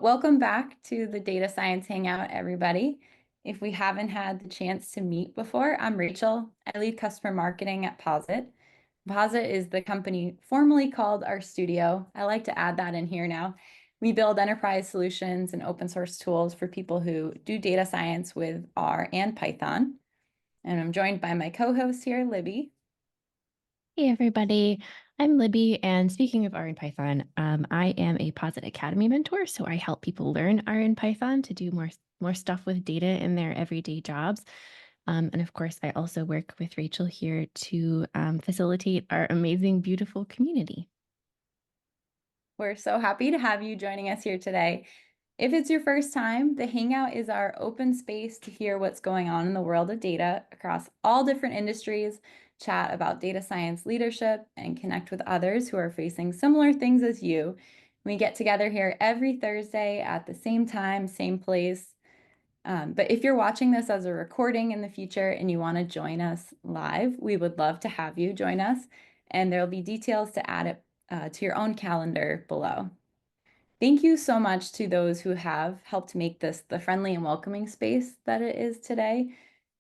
welcome back to the Data Science Hangout, everybody. If we haven't had the chance to meet before, I'm Rachel. I lead customer marketing at Posit. Posit is the company formerly called RStudio. I like to add that in here now. We build enterprise solutions and open source tools for people who do data science with R and Python. And I'm joined by my co-host here, Libby. Hey everybody, I'm Libby, and speaking of R and Python, I am a Posit Academy mentor, so I help people learn R and Python to do more stuff with data in their everyday jobs. And of course, I also work with Rachel here to facilitate our amazing, beautiful community. We're so happy to have you joining us here today. If it's your first time, the Hangout is our open space to hear what's going on in the world of data across all different industries, chat about data science leadership, and connect with others who are facing similar things as you. We get together here every Thursday at the same time, same place. But if you're watching this as a recording in the future and you want to join us live, we would love to have you join us. And there'll be details to add it to your own calendar below. Thank you so much to those who have helped make this the friendly and welcoming space that it is today.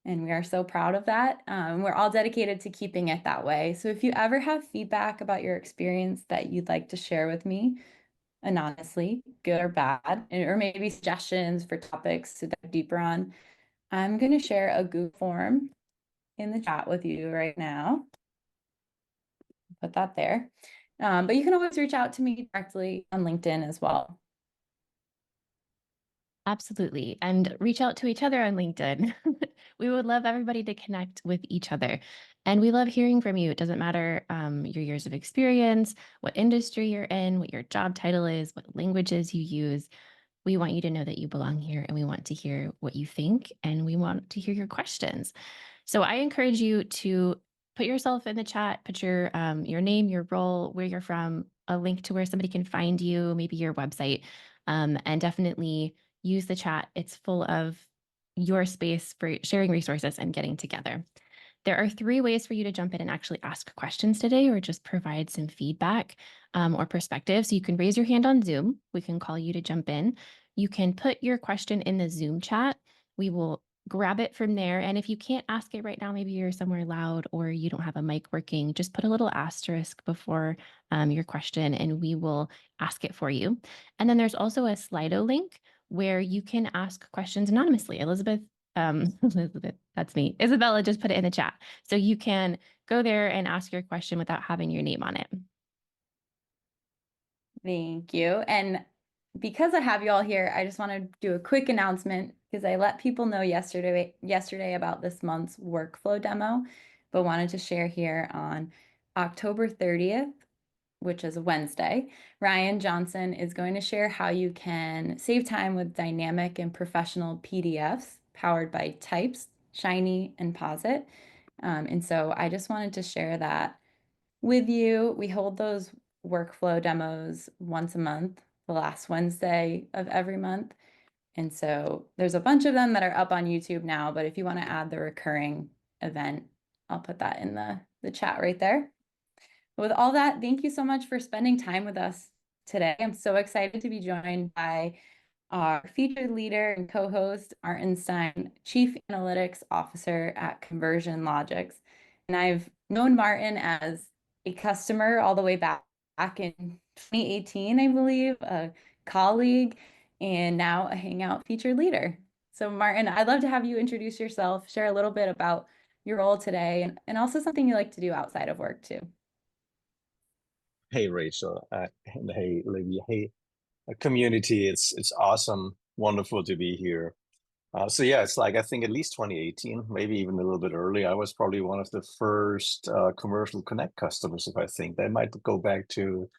And we are so proud of that. We're all dedicated to keeping it that way. So if you ever have feedback about your experience that you'd like to share with me, anonymously, good or bad, or maybe suggestions for topics to dive deeper on, I'm going to share a Google form in the chat with you right now. Put that there. But you can always reach out to me directly on LinkedIn as well. Absolutely. And reach out to each other on LinkedIn. We would love everybody to connect with each other. And we love hearing from you. It doesn't matter your years of experience, what industry you're in, what your job title is, what languages you use. We want you to know that you belong here, and we want to hear what you think, and we want to hear your questions. So I encourage you to put yourself in the chat, put your name, your role, where you're from, a link to where somebody can find you, maybe your website, and definitely use the chat. It's full of your space for sharing resources and getting together. There are 3 ways for you to jump in and actually ask questions today, or just provide some feedback or perspective. So you can raise your hand on Zoom. We can call you to jump in. You can put your question in the Zoom chat. We will grab it from there. And if you can't ask it right now, maybe you're somewhere loud or you don't have a mic working, just put a little asterisk before your question and we will ask it for you. And then there's also a Slido link where you can ask questions anonymously. Elizabeth, that's me. Isabella just put it in the chat. So you can go there and ask your question without having your name on it. Thank you. And because I have you all here, I just want to do a quick announcement because I let people know yesterday about this month's workflow demo, but wanted to share here on October 30th, which is a Wednesday. Ryan Johnson is going to share how you can save time with dynamic and professional PDFs powered by Types, Shiny, and Posit. And so I just wanted to share that with you. We hold those workflow demos once a month, the last Wednesday of every month. And so there's a bunch of them that are up on YouTube now, but if you want to add the recurring event, I'll put that in the chat right there. With all that, thank you so much for spending time with us today. I'm so excited to be joined by our featured leader and co-host, Martin Stein, Chief Analytics Officer at Conversion Logix. And I've known Martin as a customer all the way back in 2018, I believe, a colleague, and now a Hangout featured leader. So Martin, I'd love to have you introduce yourself, share a little bit about your role today, and also something you like to do outside of work too. Hey, Rachel, and hey, Libby, hey, community. It's awesome, wonderful to be here. So yeah, it's like I think at least 2018, maybe even a little bit early. I was probably one of the first commercial Connect customers, if I think. They might go back to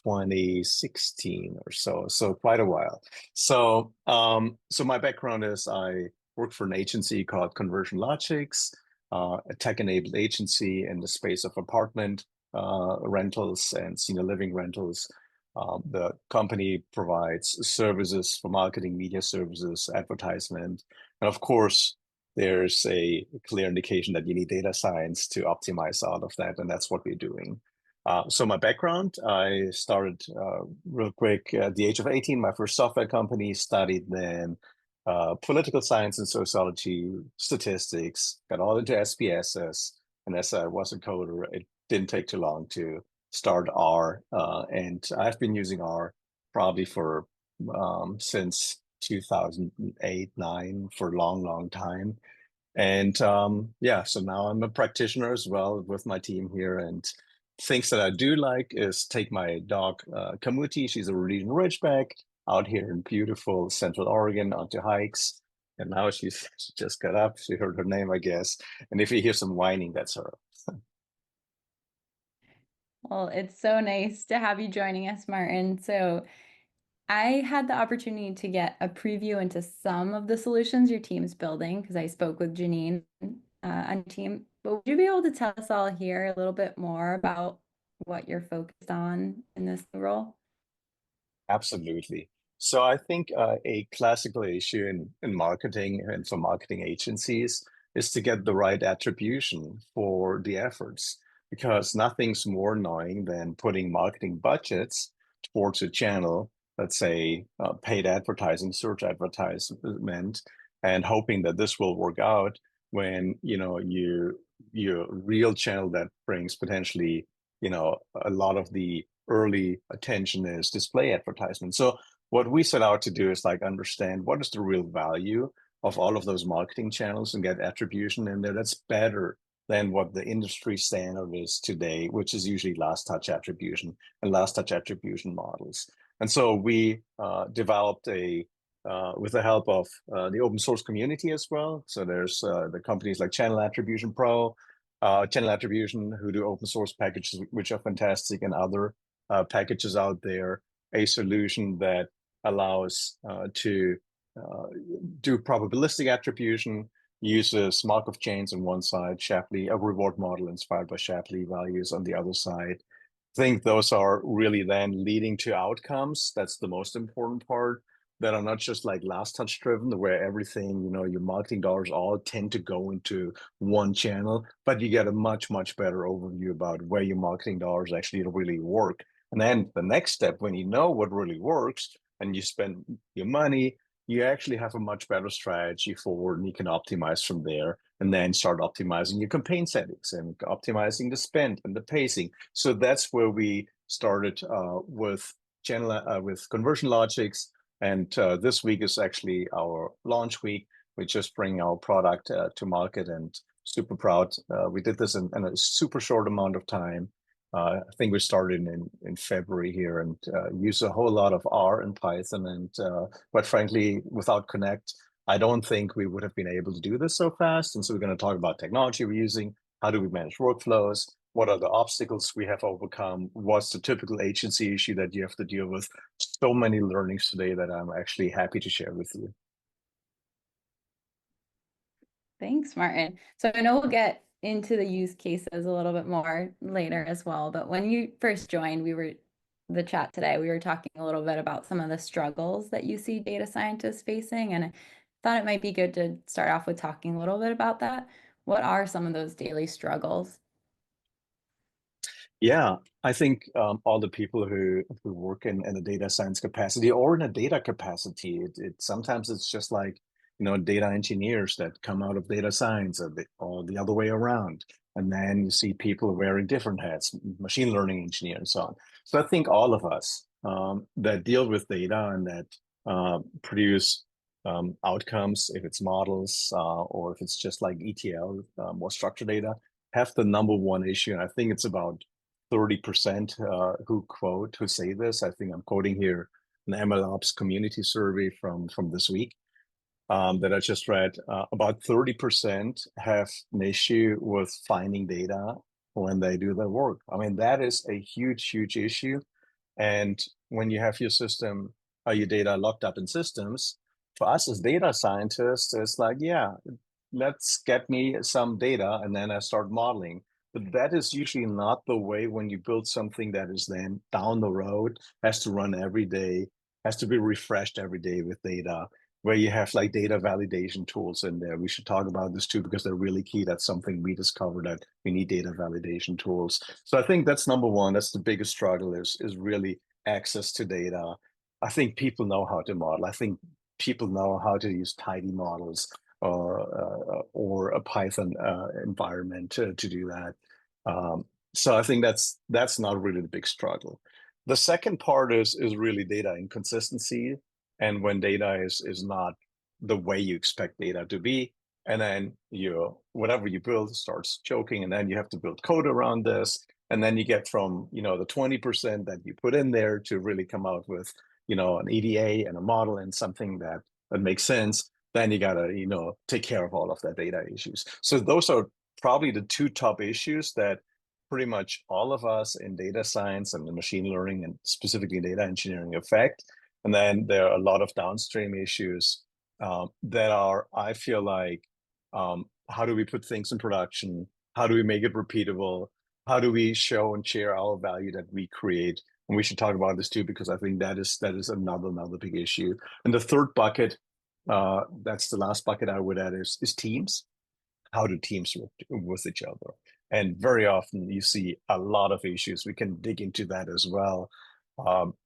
2016 or so, so quite a while. So so my background is I work for an agency called Conversion Logix, a tech-enabled agency in the space of apartment rentals and senior living rentals. The company provides services for marketing, media services, advertisement, and of course, there's a clear indication that you need data science to optimize out of that, and that's what we're doing. So my background, I started real quick at the age of 18, my first software company, studied then political science and sociology, statistics, got all into SPSS. And as I was a coder, it didn't take too long to start R. And I've been using R probably for since 2008, 9 for a long, long time. And yeah, so now I'm a practitioner as well with my team here. And things that I do like is take my dog, Kamuti. She's a Rhodesian Ridgeback out here in beautiful Central Oregon onto hikes. And now she just got up. She heard her name, I guess. And if you hear some whining, that's her. Well, it's so nice to have you joining us, Martin. So I had the opportunity to get a preview into some of the solutions your team's building because I spoke with Janine on team. But would you be able to tell us all here a little bit more about what you're focused on in this role? Absolutely. So I think a classical issue in marketing and for marketing agencies is to get the right attribution for the efforts, because nothing's more annoying than putting marketing budgets towards a channel, let's say paid advertising, search advertisement, and hoping that this will work out when your real channel that brings potentially a lot of the early attention is display advertisement. So what we set out to do is like understand what is the real value of all of those marketing channels and get attribution in there that's better than what the industry standard is today, which is usually last touch attribution and last touch attribution models. And so we developed with the help of the open source community as well. So there's the companies like Channel Attribution Pro, Channel Attribution, who do open source packages, which are fantastic, and other packages out there, a solution that allows to do probabilistic attribution, uses Markov chains on one side, Shapley, a reward model inspired by Shapley values on the other side. I think those are really then leading to outcomes. That's the most important part, that are not just like last touch driven, where everything, your marketing dollars all tend to go into one channel, but you get a much, much better overview about where your marketing dollars actually really work. And then the next step, when you know what really works and you spend your money, you actually have a much better strategy forward, and you can optimize from there, and then start optimizing your campaign settings and optimizing the spend and the pacing. So that's where we started with Conversion Logix. And this week is actually our launch week. We just bring our product to market, and super proud. We did this in a super short amount of time. I think we started in February here, and use a whole lot of R and Python. And quite frankly, without Connect, I don't think we would have been able to do this so fast. And so we're going to talk about technology we're using. How do we manage workflows? What are the obstacles we have overcome? What's the typical agency issue that you have to deal with? So many learnings today that I'm actually happy to share with you. Thanks, Martin. So I know we'll get into the use cases a little bit more later as well, but when you first joined, the chat today, we were talking a little bit about some of the struggles that you see data scientists facing, and I thought it might be good to start off with talking a little bit about that. What are some of those daily struggles? Yeah, I think all the people who work in a data science capacity or in a data capacity, sometimes it's just like, data engineers that come out of data science, or the other way around. And then you see people wearing different hats, machine learning engineer and so on. So I think all of us that deal with data and that produce outcomes, if it's models or if it's just like ETL, more structured data, have the number one issue. And I think it's about 30% who say this. I think I'm quoting here an MLOps community survey from this week that I just read. About 30% have an issue with finding data when they do their work. I mean, that is a huge, huge issue. And when you have your system, your data locked up in systems, for us as data scientists, it's like, yeah, let's get me some data and then I start modeling. But that is usually not the way when you build something that is then down the road, has to run every day, has to be refreshed every day with data. where you have like data validation tools in there. We should talk about this too, because they're really key. That's something we discovered, that we need data validation tools. So I think that's number one. That's the biggest struggle, is really access to data. I think people know how to model. I think people know how to use tidy models or a Python environment to do that. So I think that's not really the big struggle. The second part is really data inconsistency, and when data is not the way you expect data to be, and then whatever you build starts choking, and then you have to build code around this, and then you get from the 20% that you put in there to really come out with an EDA and a model and something that makes sense. Then you gotta take care of all of that data issues. So those are probably the two top issues that pretty much all of us in data science and machine learning, and specifically data engineering, affect. And then there are a lot of downstream issues that are, I feel like, how do we put things in production? How do we make it repeatable? How do we show and share our value that we create? And we should talk about this too, because I think that is another big issue. And the third bucket, that's the last bucket I would add, is teams. How do teams work with each other? And very often you see a lot of issues. We can dig into that as well.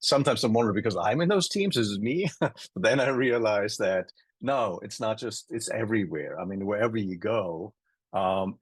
Sometimes I'm wondering, because I'm in those teams, is it me? But then I realize that no, it's not just, it's everywhere. I mean, wherever you go,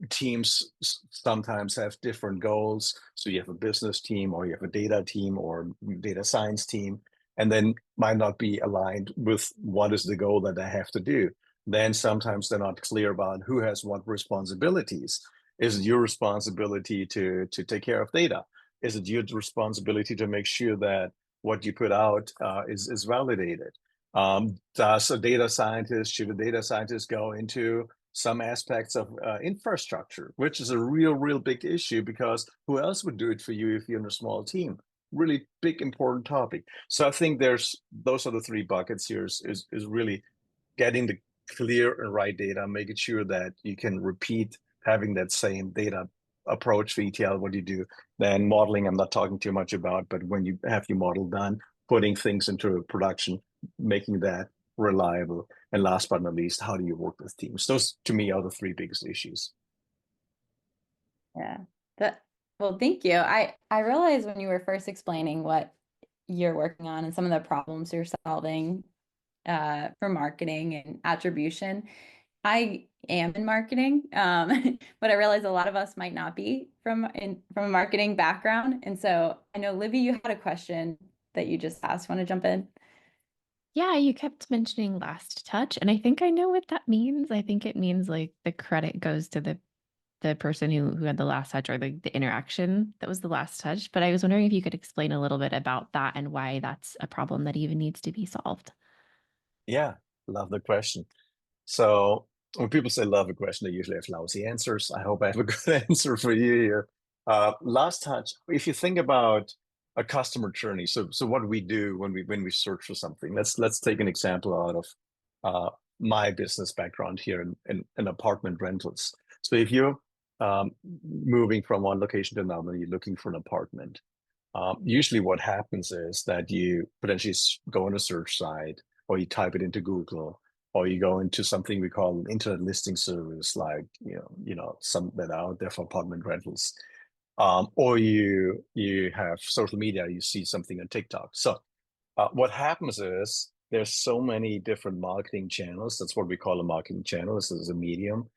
teams sometimes have different goals. So you have a business team, or you have a data team, or data science team, and then might not be aligned with what is the goal that they have to do. Then sometimes they're not clear about who has what responsibilities. Is it your responsibility to take care of data? Is it your responsibility to make sure that what you put out is validated? Should a data scientist go into some aspects of infrastructure, which is a real big issue, because who else would do it for you if you're in a small team? Really big, important topic. So I think those are the three buckets here, is really getting the clear and right data, making sure that you can repeat having that same data approach for ETL, what you do. Then modeling, I'm not talking too much about, but when you have your model done, putting things into production, making that reliable. And last but not least, how do you work with teams? Those, to me, are the three biggest issues. Yeah. Well, thank you. I realized when you were first explaining what you're working on and some of the problems you're solving for marketing and attribution. I am in marketing, but I realize a lot of us might not be from a marketing background. And so I know, Livy, you had a question that you just asked. Want to jump in? Yeah, you kept mentioning last touch, and I think I know what that means. I think it means like the credit goes to the person who had the last touch, or the interaction that was the last touch. But I was wondering if you could explain a little bit about that and why that's a problem that even needs to be solved. Yeah, love the question. So when people say love a question, they usually have lousy answers. I hope I have a good answer for you here. Last touch, if you think about a customer journey, so what do we do when we search for something? Let's take an example out of my business background here in apartment rentals. So if you're moving from one location to another, you're looking for an apartment. Usually what happens is that you potentially go on a search site, or you type it into Google, or you go into something we call an internet listing service, like some that are out there for apartment rentals, or you have social media. You see something on TikTok. So what happens is there's so many different marketing channels. That's what we call a marketing channel. This is a medium.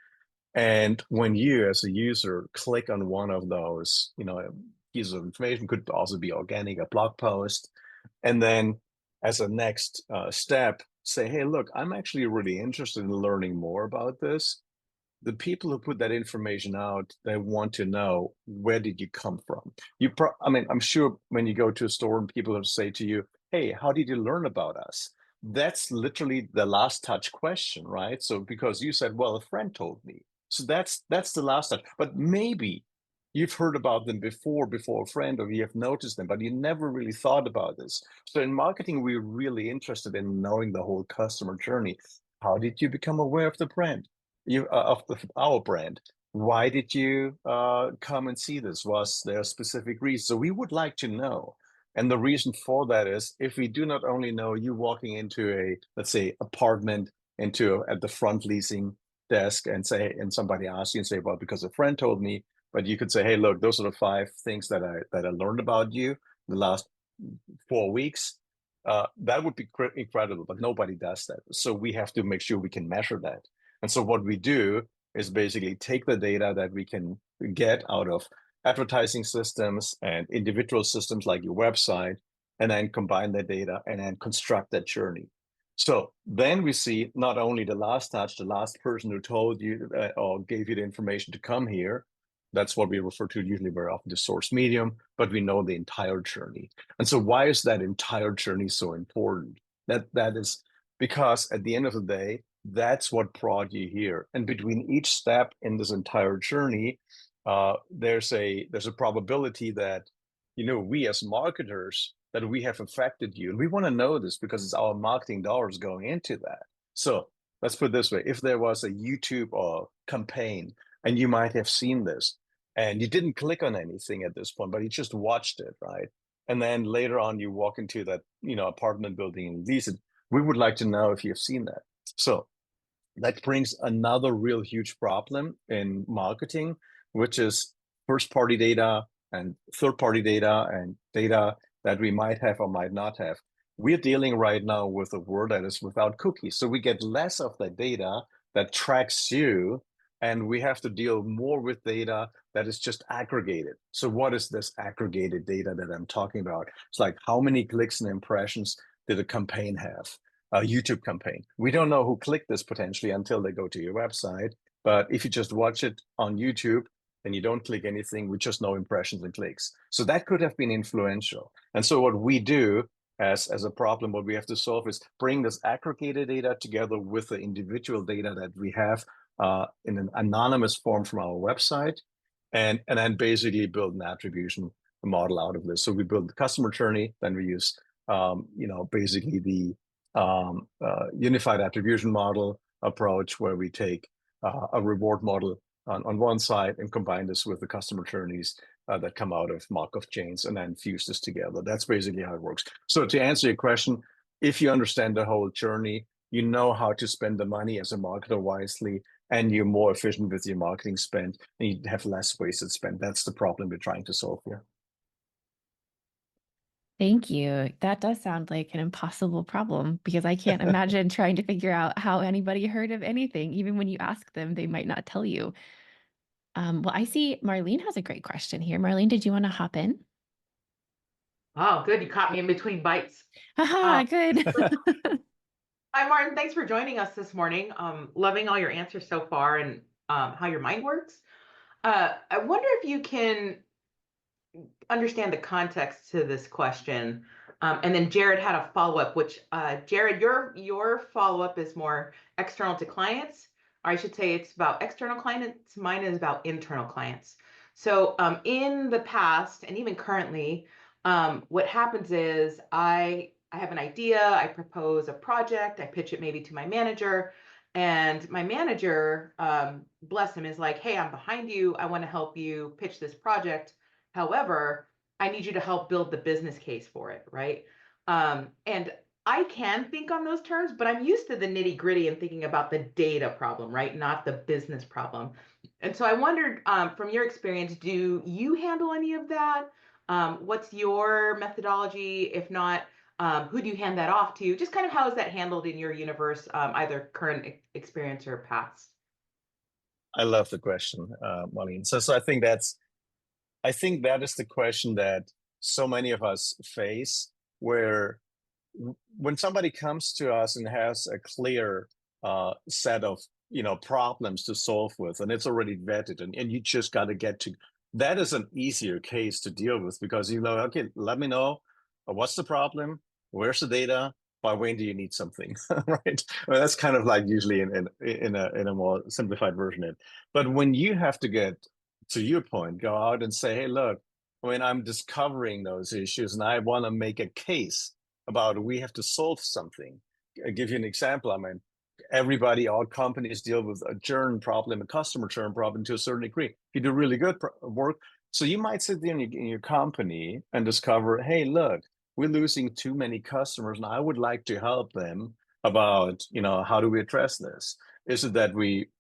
And when you, as a user, click on one of those, pieces of information, could also be organic, a blog post, and then as a next step, say, hey, look, I'm actually really interested in learning more about this. The people who put that information out, they want to know, where did you come from? I'm sure when you go to a store and people will say to you, hey, how did you learn about us? That's literally the last touch question, right? So because you said, well, a friend told me. So that's the last touch. But maybe you've heard about them before a friend, or you have noticed them, but you never really thought about this. So in marketing, we're really interested in knowing the whole customer journey. How did you become aware of the brand? Our brand. Why did you come and see this? Was there a specific reason? So we would like to know. And the reason for that is if we do not only know you walking into a, let's say, apartment at the front leasing desk and somebody asks you and say, well, because a friend told me, but you could say, hey, look, those are the 5 things that I learned about you the last 4 weeks. That would be incredible, but nobody does that. So we have to make sure we can measure that. And so what we do is basically take the data that we can get out of advertising systems and individual systems like your website, and then combine that data and then construct that journey. So then we see not only the last touch, the last person who told you or gave you the information to come here. That's what we refer to usually very often the source medium, but we know the entire journey. And so why is that entire journey so important? That is because at the end of the day, that's what brought you here. And between each step in this entire journey, there's a probability that, we as marketers, that we have affected you. And we want to know this because it's our marketing dollars going into that. So let's put it this way. If there was a YouTube or campaign, and you might have seen this, and you didn't click on anything at this point, but you just watched it, right? And then later on, you walk into that, apartment building and lease it. We would like to know if you've seen that. So that brings another real huge problem in marketing, which is first-party data and third-party data and data that we might have or might not have. We're dealing right now with a world that is without cookies. So we get less of that data that tracks you, and we have to deal more with data that is just aggregated. So what is this aggregated data that I'm talking about? It's like, how many clicks and impressions did a campaign have? A YouTube campaign. We don't know who clicked this potentially until they go to your website. But if you just watch it on YouTube and you don't click anything, we just know impressions and clicks. So that could have been influential. And so what we do as a problem, what we have to solve is bring this aggregated data together with the individual data that we have in an anonymous form from our website, and then basically build an attribution model out of this. So we build the customer journey, then we use basically the unified attribution model approach, where we take a reward model on one side and combine this with the customer journeys that come out of Markov chains, and then fuse this together. That's basically how it works. So to answer your question, if you understand the whole journey, you know how to spend the money as a marketer wisely, and you're more efficient with your marketing spend, and you have less wasted spend. That's the problem we're trying to solve here. Thank you. That does sound like an impossible problem, because I can't imagine trying to figure out how anybody heard of anything. Even when you ask them, they might not tell you. Well, I see Marlene has a great question here. Marlene, did you want to hop in? Oh, good. You caught me in between bites. Haha, good. Hi, Martin. Thanks for joining us this morning. Loving all your answers so far and how your mind works. I wonder if you can understand the context to this question. And then Jared had a follow-up, which Jared, your follow-up is more external to clients. Or I should say it's about external clients. Mine is about internal clients. So in the past, and even currently, what happens is I have an idea, I propose a project, I pitch it maybe to my manager, and my manager, bless him, is like, hey, I'm behind you. I want to help you pitch this project. However, I need you to help build the business case for it, right? And I can think on those terms, but I'm used to the nitty gritty and thinking about the data problem, right? Not the business problem. And so I wondered, from your experience, do you handle any of that? What's your methodology? If not, who do you hand that off to? Just kind of how is that handled in your universe, either current experience or past? I love the question, Marlene. So I think that is the question that so many of us face, where when somebody comes to us and has a clear set of problems to solve with, and it's already vetted, and you just got to get to that, is an easier case to deal with, because okay, let me know what's the problem, where's the data, by when do you need something, right? Well, that's kind of like usually in a more simplified version of it. But when you have to get to your point, go out and say, hey, look, when I'm discovering those issues and I want to make a case about we have to solve something. I'll give you an example. I mean, all companies deal with a churn problem, a customer churn problem to a certain degree. If you do really good work, So you might sit there in your company and discover, hey, look, we're losing too many customers, and I would like to help them about, how do we address this? Is it that we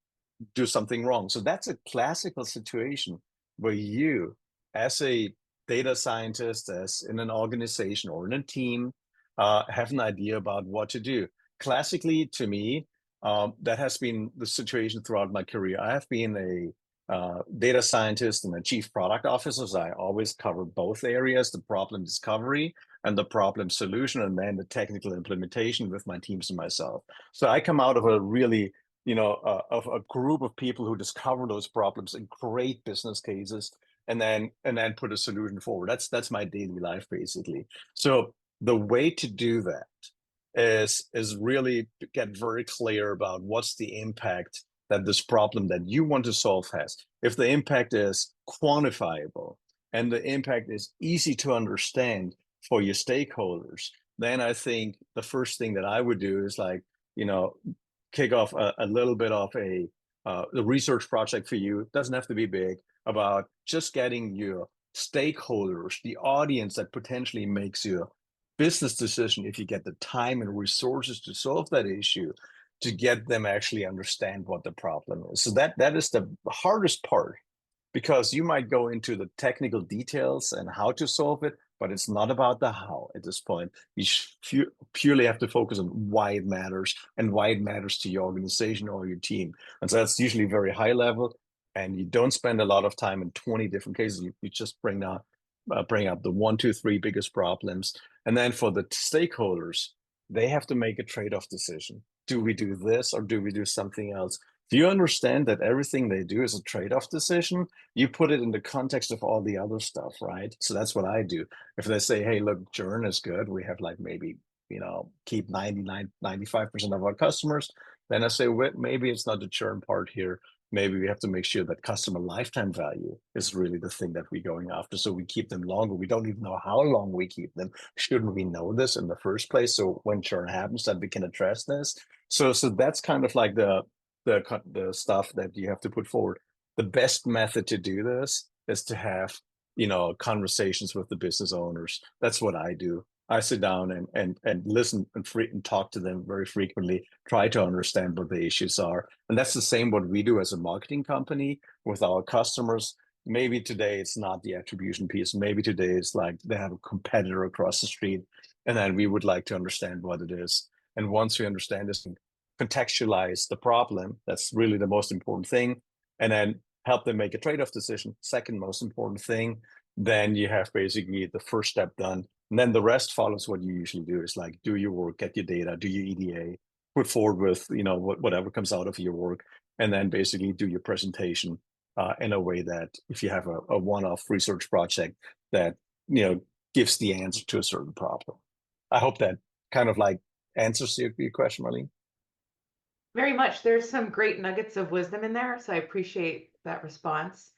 do something wrong? So that's a classical situation where you, as a data scientist, as in an organization or in a team, have an idea about what to do. Classically, to me, that has been the situation throughout my career. I have been a data scientist and a chief product officer. So I always covered both areas, the problem discovery and the problem solution, and then the technical implementation with my teams and myself. So I come out of a really, of a group of people who discover those problems and create business cases and then put a solution forward. That's my daily life, basically. So the way to do that is really to get very clear about what's the impact that this problem that you want to solve has. If the impact is quantifiable and the impact is easy to understand for your stakeholders, then I think the first thing that I would do is kick off a little bit of a research project for you. It doesn't have to be big, about just getting your stakeholders, the audience that potentially makes your business decision, if you get the time and resources to solve that issue, to get them actually understand what the problem is. So that is the hardest part, because you might go into the technical details and how to solve it, but it's not about the how at this point. You purely have to focus on why it matters and why it matters to your organization or your team. And so that's usually very high level, and you don't spend a lot of time in 20 different cases. You just bring up the 1, 2, 3 biggest problems. And then for the stakeholders, they have to make a trade-off decision. Do we do this or do we do something else? If you understand that everything they do is a trade-off decision, you put it in the context of all the other stuff, right? So that's what I do. If they say, hey, look, churn is good, we have maybe, keep 95% of our customers, then I say, well, maybe it's not the churn part here. Maybe we have to make sure that customer lifetime value is really the thing that we're going after. So we keep them longer. We don't even know how long we keep them. Shouldn't we know this in the first place? So when churn happens, that we can address this. So that's kind of like the stuff that you have to put forward. The best method to do this is to have, conversations with the business owners. That's what I do. I sit down and listen and talk to them very frequently, try to understand what the issues are. And that's the same what we do as a marketing company with our customers. Maybe today it's not the attribution piece. Maybe today it's like they have a competitor across the street, and then we would like to understand what it is. And once we understand this, contextualize the problem. That's really the most important thing. And then help them make a trade-off decision. Second most important thing. Then you have basically the first step done. And then the rest follows what you usually do. Is do your work, get your data, do your EDA, put forward with, whatever comes out of your work, and then basically do your presentation in a way that if you have a one-off research project that, gives the answer to a certain problem. I hope that kind of answers your question, Marlene. Very much. There's some great nuggets of wisdom in there, so I appreciate that response.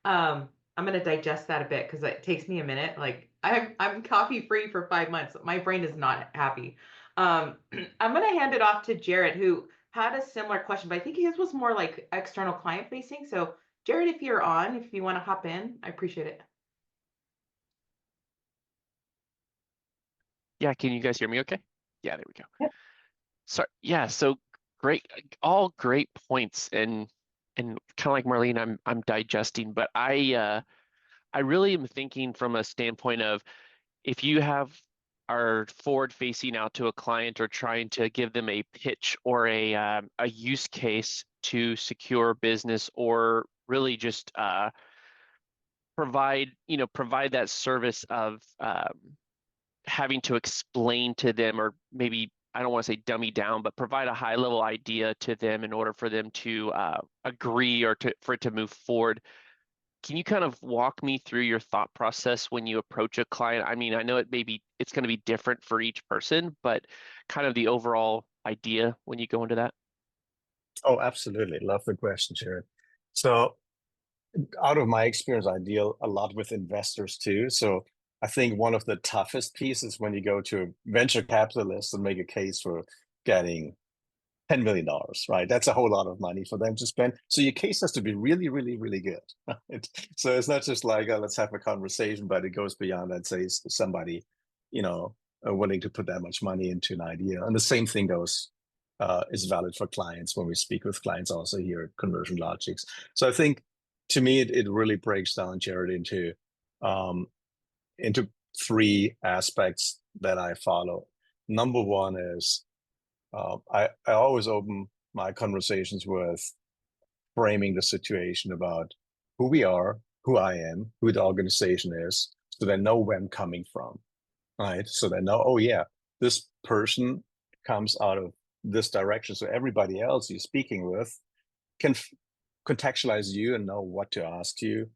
I'm going to digest that a bit because it takes me a minute. I'm coffee free for 5 months. My brain is not happy. I'm going to hand it off to Jared, who had a similar question, but I think his was more external client facing. So Jared, if you're on, if you want to hop in, I appreciate it. Yeah, can you guys hear me okay? Yeah, there we go. Yep. Sorry. Yeah, so great, all great points, and kind of like Marlene, I'm digesting, but I really am thinking from a standpoint of, if you are forward facing out to a client or trying to give them a pitch or a use case to secure business, or really just provide that service of having to explain to them, or maybe, I don't want to say dummy down, but provide a high level idea to them in order for them to agree or for it to move forward. Can you kind of walk me through your thought process when you approach a client? I mean, I know it's going to be different for each person, but kind of the overall idea when you go into that. Oh, absolutely. Love the question, Jared. So out of my experience, I deal a lot with investors too. So I think one of the toughest pieces when you go to a venture capitalist and make a case for getting $10 million, right? That's a whole lot of money for them to spend. So your case has to be really, really, really good. Right? So it's not just like, let's have a conversation, but it goes beyond that. Say somebody, willing to put that much money into an idea. And the same thing goes, is valid for clients when we speak with clients also here at Conversion Logix. So I think to me, it really breaks down, Jared, into three aspects that I follow. Number one is, I always open my conversations with framing the situation about who we are, who I am, who the organization is, so they know where I'm coming from, right? So they know, oh yeah, this person comes out of this direction. So everybody else you're speaking with can contextualize you and know what to ask you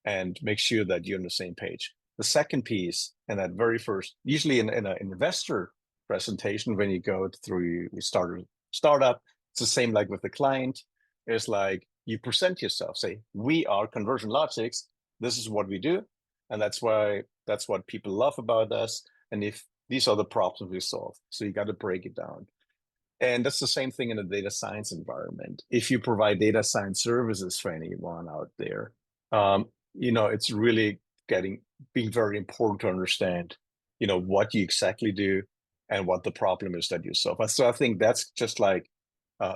and make sure that you're on the same page. The second piece, and that very first, usually in an investor presentation, when you go through, you start a startup, it's the same like with the client. It's like you present yourself, say, we are Conversion Logix, this is what we do, and that's what people love about us. And if these are the problems we solve, so you got to break it down. And that's the same thing in a data science environment. If you provide data science services for anyone out there, it's really being very important to understand, what you exactly do and what the problem is that you solve. So I think that's just like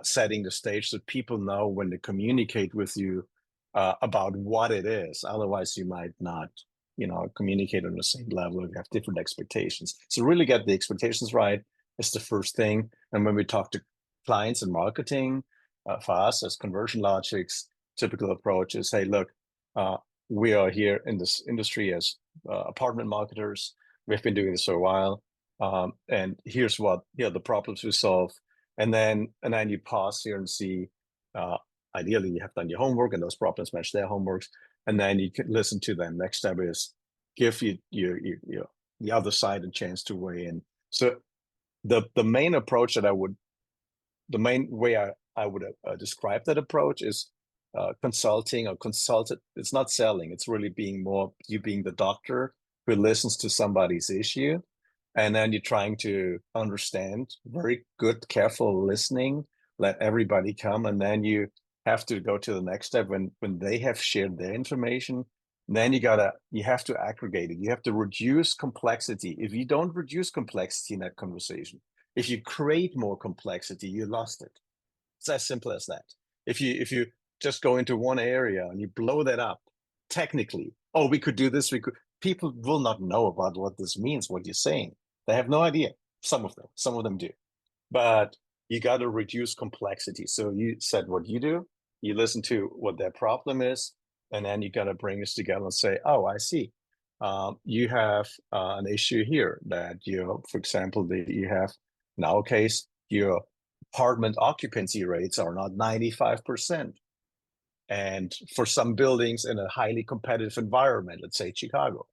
setting the stage so people know when they communicate with you about what it is. Otherwise, you might not, communicate on the same level. You have different expectations. So really get the expectations right is the first thing. And when we talk to clients and marketing, for us as Conversion Logix, typical approach is, hey, look, we are here in this industry as apartment marketers. We've been doing this for a while. And here's what, the problems we solve. And then you pause here and see, ideally you have done your homework and those problems match their homeworks. And then you can listen to them. Next step is give you the other side a chance to weigh in. So the main approach the main way I would describe that approach is consulting or consulted. It's not selling. It's really being the doctor who listens to somebody's issue. And then you're trying to understand, very good, careful listening, let everybody come. And then you have to go to the next step when they have shared their information. Then you have to aggregate it. You have to reduce complexity. If you don't reduce complexity in that conversation, if you create more complexity, you lost it. It's as simple as that. If you just go into one area and you blow that up, technically, oh, we could do this, people will not know about what this means, what you're saying. They have no idea. Some of them do. But you got to reduce complexity. So you said what you do, you listen to what their problem is, and then you got to bring this together and say, oh, I see. You have an issue here that for example, you have, in our case, your apartment occupancy rates are not 95%. And for some buildings in a highly competitive environment, let's say Chicago.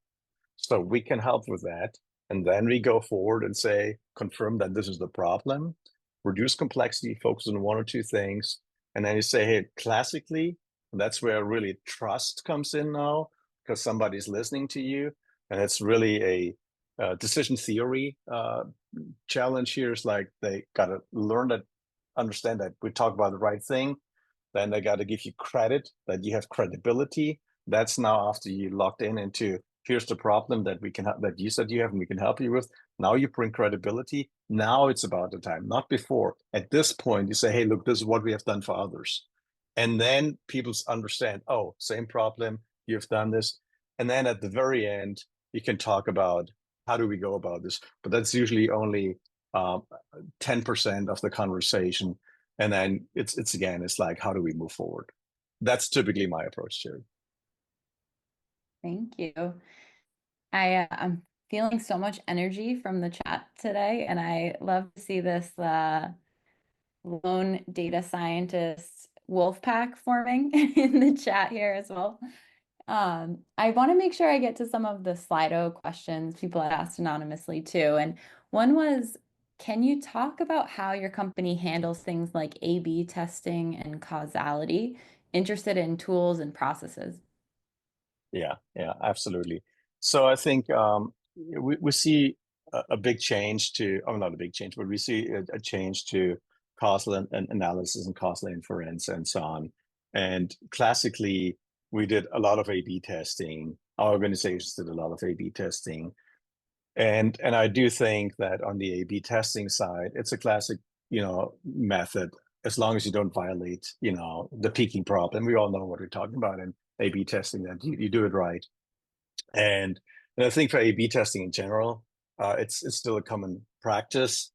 So we can help with that. And then we go forward and say, confirm that this is the problem, reduce complexity, focus on one or two things. And then you say, hey, classically, that's where really trust comes in now, because somebody's listening to you. And it's really a decision theory challenge here. Is like they got to understand that we talk about the right thing. Then they got to give you credit, that you have credibility. That's now after you locked into, here's the problem that you said you have and we can help you with. Now you bring credibility. Now it's about the time, not before. At this point, you say, hey, look, this is what we have done for others. And then people understand, oh, same problem, you've done this. And then at the very end, you can talk about how do we go about this. But that's usually only 10% of the conversation. And then it's like, how do we move forward? That's typically my approach to it. Thank you. I'm feeling so much energy from the chat today, and I love to see this lone data scientist wolf pack forming in the chat here as well. I want to make sure I get to some of the Slido questions people had asked anonymously too. And one was, can you talk about how your company handles things like A/B testing and causality? Interested in tools and processes. Yeah, absolutely. So I think we see a big change not a big change, but we see a change to causal analysis and causal inference and so on. And classically, we did a lot of A/B testing. Our organizations did a lot of A/B testing. And I do think that on the A/B testing side, it's a classic, method, as long as you don't violate, the peaking problem. We all know what we're talking about in A/B testing, that you do it right. And I think for A/B testing in general, it's still a common practice.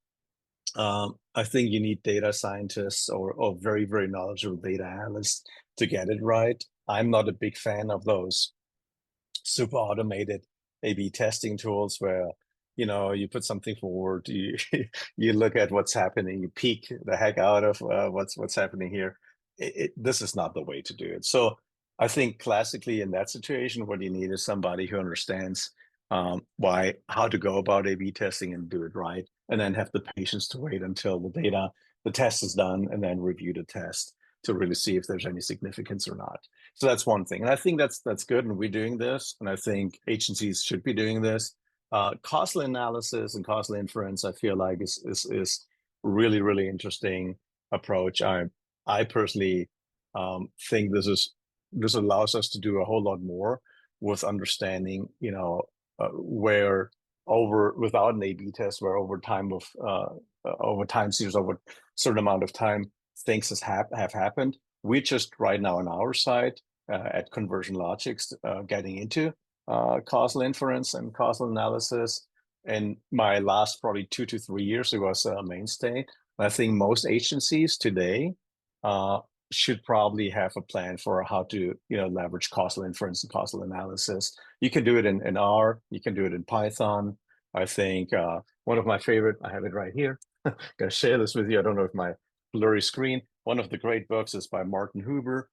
I think you need data scientists or very, very knowledgeable data analysts to get it right. I'm not a big fan of those super automated A/B testing tools where, you put something forward, you you look at what's happening, you peek the heck out of what's happening here. This is not the way to do it. So I think classically in that situation, what you need is somebody who understands how to go about A/B testing and do it right, and then have the patience to wait until the test is done, and then review the test to really see if there's any significance or not. So that's one thing, and I think that's good, and we're doing this, and I think agencies should be doing this. Causal analysis and causal inference, I feel like is really, really interesting approach. I personally think this allows us to do a whole lot more with understanding, where without an A/B test, where over time series, over a certain amount of time, things have happened. We just right now on our side at Conversion Logix getting into causal inference and causal analysis. And my last probably 2 to 3 years ago was a mainstay. I think most agencies today should probably have a plan for how to leverage causal inference and causal analysis. You can do it in R, you can do it in Python. I think one of my favorite, I have it right here. Gonna share this with you. I don't know if my blurry screen. One of the great books is by Martin Huber.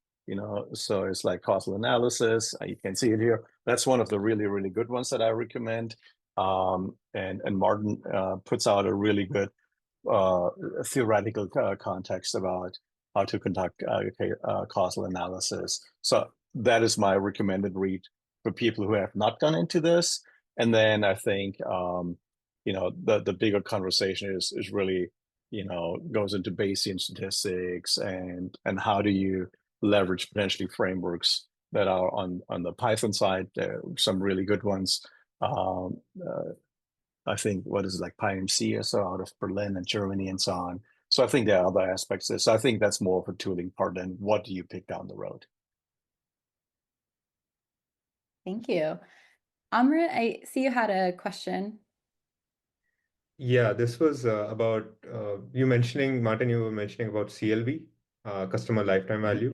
So it's like causal analysis. You can see it here. That's one of the really, really good ones that I recommend. And Martin puts out a really good theoretical context about how to conduct causal analysis. So that is my recommended read for people who have not gone into this. And then I think the bigger conversation is really goes into Bayesian statistics and how do you leverage potentially frameworks that are on the Python side. There are some really good ones. I think what is it, like PyMC or so out of Berlin and Germany and so on. So I think there are other aspects of this. So I think that's more of a tooling part than what do you pick down the road. Thank you. Amrit, I see you had a question. Yeah, this was about you mentioning, Martin, you were mentioning about CLV, customer lifetime value.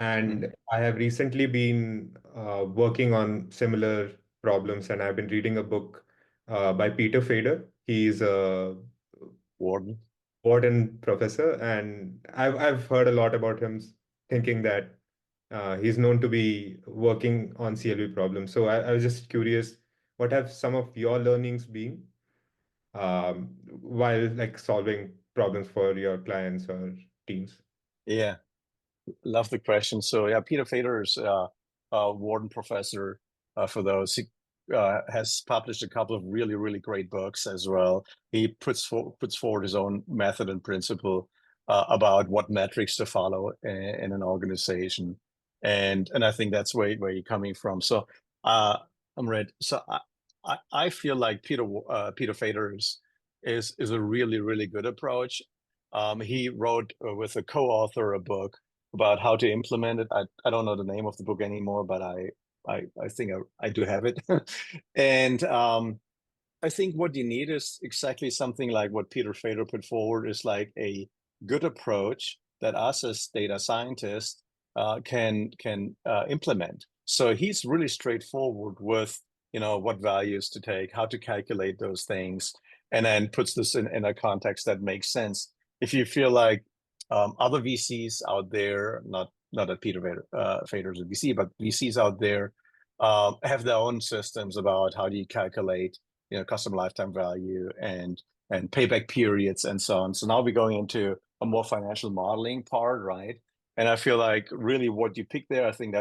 And I have recently been working on similar problems, and I've been reading a book by Peter Fader. He's a Wharton professor, and I've heard a lot about him, thinking that he's known to be working on CLV problems. So I was just curious, what have some of your learnings been while solving problems for your clients or teams? Yeah, love the question. So yeah, Peter Fader is a Wharton professor. For those, he has published a couple of really, really great books as well. He puts forward his own method and principle about what metrics to follow in an organization, and I think that's where you're coming from. So Amrit, so I feel like Peter Fader is a really, really good approach. He wrote with a co-author a book about how to implement it. I don't know the name of the book anymore, but I think I do have it. And I think what you need is exactly something like what Peter Fader put forward, is like a good approach that us as data scientists can implement. So he's really straightforward with what values to take, how to calculate those things, and then puts this in a context that makes sense. If you feel like other VCs out there, not that Peter Fader is a VC, but VCs out there have their own systems about how do you calculate customer lifetime value and payback periods and so on. So now we're going into a more financial modeling part, right? And I feel like really what you pick there, I think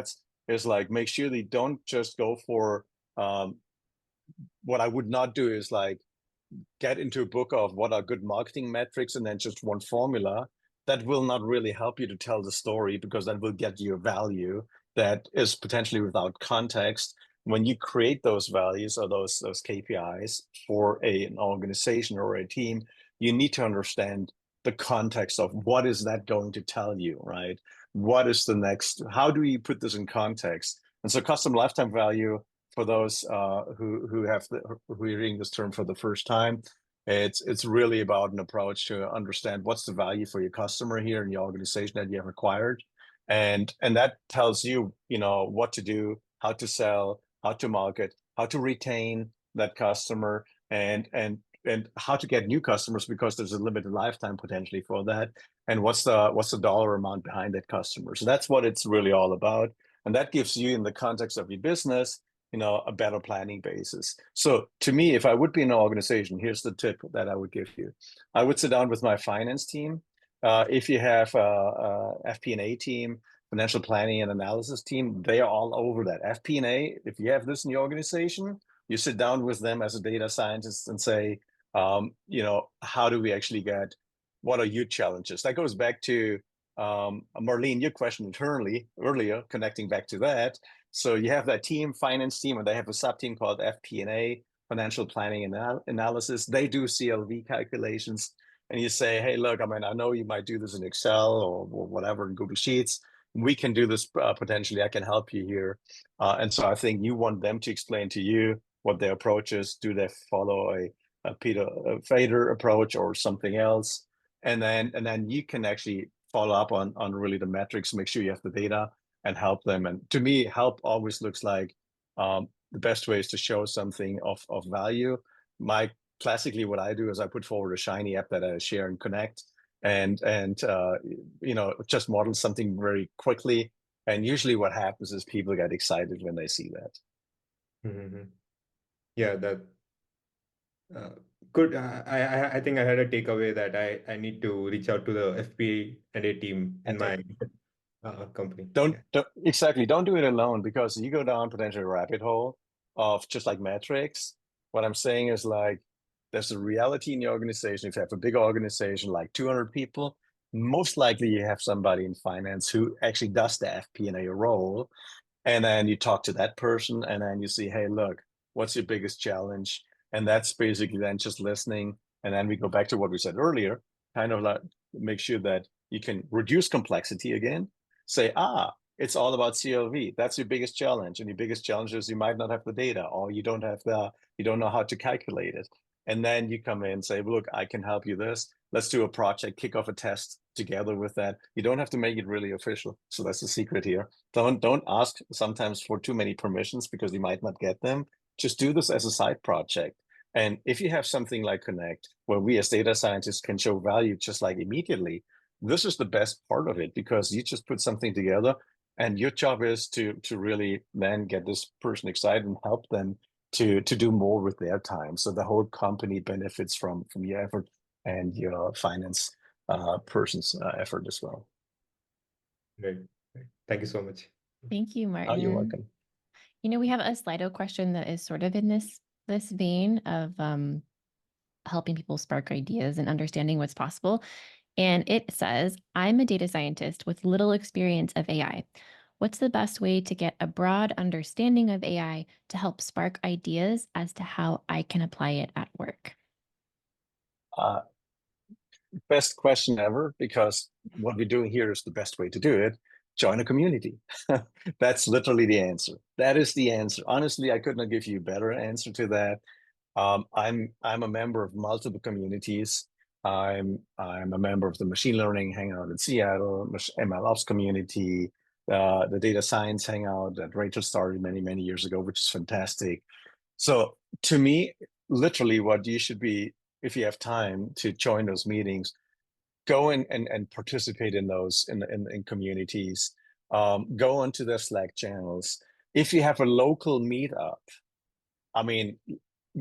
is like, make sure they don't just go for what I would not do is like get into a book of what are good marketing metrics and then just one formula, that will not really help you to tell the story, because that will get you a value that is potentially without context. When you create those values or those KPIs for an organization or a team, you need to understand the context of what is that going to tell you, right? What is the next, how do you put this in context? And so customer lifetime value, for those who are hearing this term for the first time, it's really about an approach to understand what's the value for your customer here in the organization that you have acquired, and that tells you, what to do, how to sell, how to market, how to retain that customer, and how to get new customers, because there's a limited lifetime potentially for that, and what's the dollar amount behind that customer. So that's what it's really all about, and that gives you, in the context of your business, a better planning basis. So to me, if I would be in an organization, here's the tip that I would give you. I would sit down with my finance team. If you have a FP&A team, financial planning and analysis team, they are all over that. FP&A, if you have this in your organization, you sit down with them as a data scientist and say, how do we actually what are your challenges? That goes back to Marlene, your question internally earlier, connecting back to that. So you have that team, finance team, and they have a sub-team called FP&A, financial planning and analysis. They do CLV calculations. And you say, hey, look, I know you might do this in Excel or whatever in Google Sheets. We can do this potentially. I can help you here. And so I think you want them to explain to you what their approach is. Do they follow a Peter Fader approach or something else? And then you can actually follow up on really the metrics, make sure you have the data, and help them. And to me, help always looks like the best way is to show something of value. Classically, what I do is I put forward a shiny app that I share and connect, and just model something very quickly. And usually what happens is people get excited when they see that. Mm-hmm. Yeah, that good. I think I had a takeaway that I need to reach out to the FP&A team in my company. Don't do it alone, because you go down potentially a rabbit hole of just like metrics. What I'm saying is, like, there's a reality in your organization. If you have a big organization like 200 people, most likely you have somebody in finance who actually does the FP&A role. And then you talk to that person, and then you see, hey, look, what's your biggest challenge? And that's basically then just listening. And then we go back to what we said earlier, kind of like make sure that you can reduce complexity again. Say, it's all about CLV. That's your biggest challenge. And your biggest challenge is you might not have the data, or you don't know how to calculate it. And then you come in and say, look, I can help you this. Let's do a project, kick off a test together with that. You don't have to make it really official. So that's the secret here. Don't ask sometimes for too many permissions, because you might not get them. Just do this as a side project. And if you have something like Connect, where we as data scientists can show value just like immediately, this is the best part of it, because you just put something together, and your job is to really then get this person excited and help them to do more with their time. So the whole company benefits from your effort and your finance person's effort as well. Great. Thank you so much. Thank you, Martin. You're welcome. We have a Slido question that is sort of in this vein of helping people spark ideas and understanding what's possible. And it says, I'm a data scientist with little experience of AI. What's the best way to get a broad understanding of AI to help spark ideas as to how I can apply it at work? Best question ever, because what we're doing here is the best way to do it. Join a community. That's literally the answer. That is the answer. Honestly, I could not give you a better answer to that. I'm a member of multiple communities. I'm a member of the Machine Learning Hangout in Seattle, MLOps community, the Data Science Hangout that Rachel started many years ago, which is fantastic. So to me, literally, what you should be, if you have time to join those meetings, go in and participate in those in communities. Go onto their Slack channels. If you have a local meetup,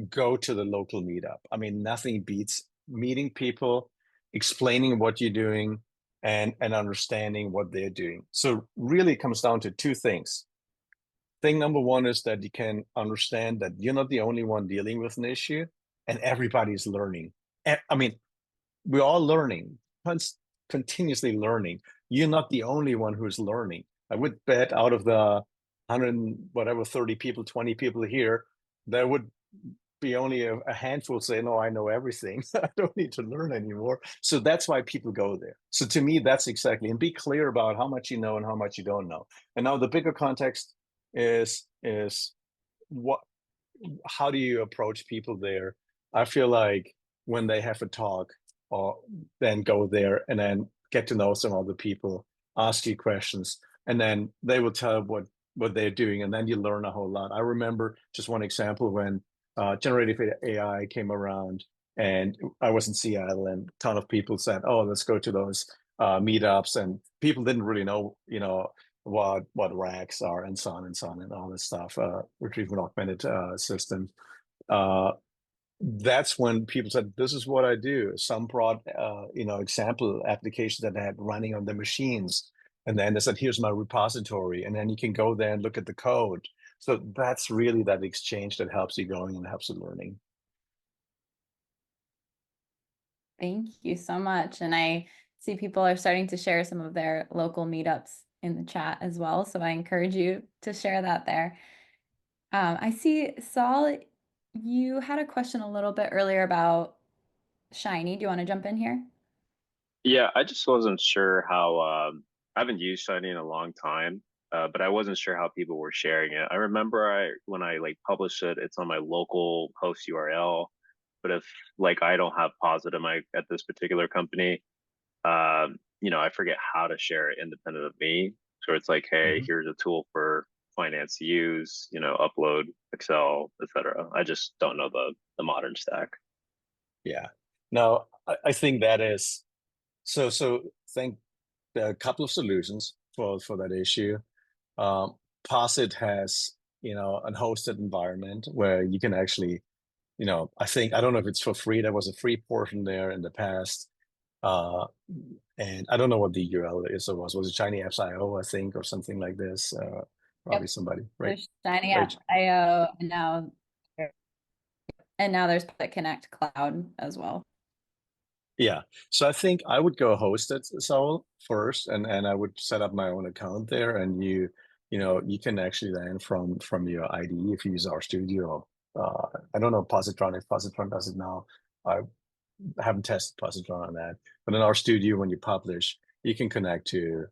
go to the local meetup. Nothing beats meeting people, explaining what you're doing, and understanding what they're doing. So really it comes down to two things. Thing number one is that you can understand that you're not the only one dealing with an issue. and everybody's learning. I mean, we're all learning, continuously learning. You're not the only one who's learning. I would bet out of the 30 people, 20 people here, there would be only a handful say, no, I know everything. I don't need to learn anymore. So that's why people go there. So to me, that's exactly, and be clear about how much you know and how much you don't know. And now the bigger context is how do you approach people there? I feel like when they have a talk, or then go there and then get to know some other people, ask you questions, and then they will tell what they're doing, and then you learn a whole lot. I remember just one example when generative AI came around, and I was in Seattle, and a ton of people said, "Oh, let's go to those meetups," and people didn't really know, what racks are, and so on and so on, and all this stuff, retrieval augmented systems. That's when people said, "This is what I do." Some brought, example applications that they had running on the machines, and then they said, "Here's my repository," and then you can go there and look at the code. So that's really that exchange that helps you going and helps you learning. Thank you so much. And I see people are starting to share some of their local meetups in the chat as well. So I encourage you to share that there. I see, Saul, you had a question a little bit earlier about Shiny. Do you want to jump in here? Yeah, I just wasn't sure how I haven't used Shiny in a long time, but I wasn't sure how people were sharing it. I remember when I like publish it, it's on my local host URL. But if like I don't have Posit at this particular company, I forget how to share it independent of me. So it's like, hey, here's a tool for finance to use, upload Excel, etc. I just don't know the modern stack. Yeah. No, I think that is so. Think there are a couple of solutions for that issue. Posit has, a hosted environment where you can actually, I don't know if it's for free. There was a free portion there in the past. And I don't know what the URL is. Was it Shiny Apps.io, I think, or something like this? Probably somebody, right? Shiny Apps.io, and now there's Pilot Connect Cloud as well. Yeah. So I think I would go host it, Saul, first, and I would set up my own account there, and you can actually then from your IDE, if you use RStudio, I don't know Positron, if Positron does it now. I haven't tested Positron on that, but in RStudio, when you publish, you can connect to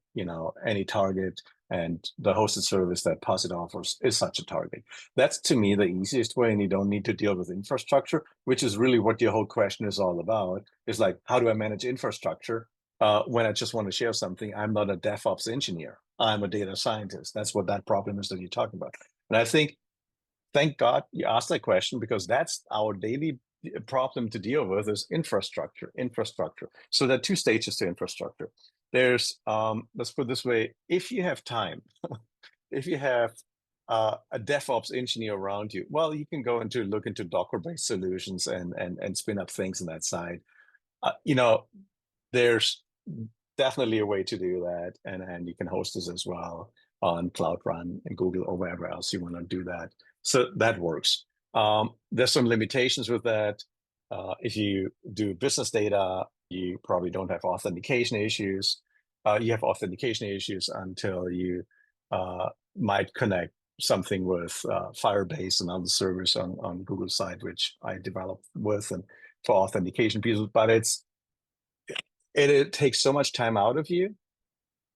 any target, and the hosted service that Posit offers is such a target. That's to me the easiest way, and you don't need to deal with infrastructure, which is really what your whole question is all about. Is like, how do I manage infrastructure when I just want to share something? I'm not a DevOps engineer. I'm a data scientist. That's what that problem is that you're talking about. And I think, thank God you asked that question, because that's our daily problem to deal with, is infrastructure. So there are two stages to infrastructure. There's, let's put it this way, if you have time, if you have a DevOps engineer around you, well, you can go look into Docker-based solutions and spin up things on that side. There's definitely a way to do that, and you can host this as well on Cloud Run and Google or wherever else you want to do that. So that works. There's some limitations with that. If you do business data, you probably don't have authentication issues. You have authentication issues until you might connect something with Firebase and other servers on Google side, which I developed with and for authentication pieces. But it takes so much time out of you,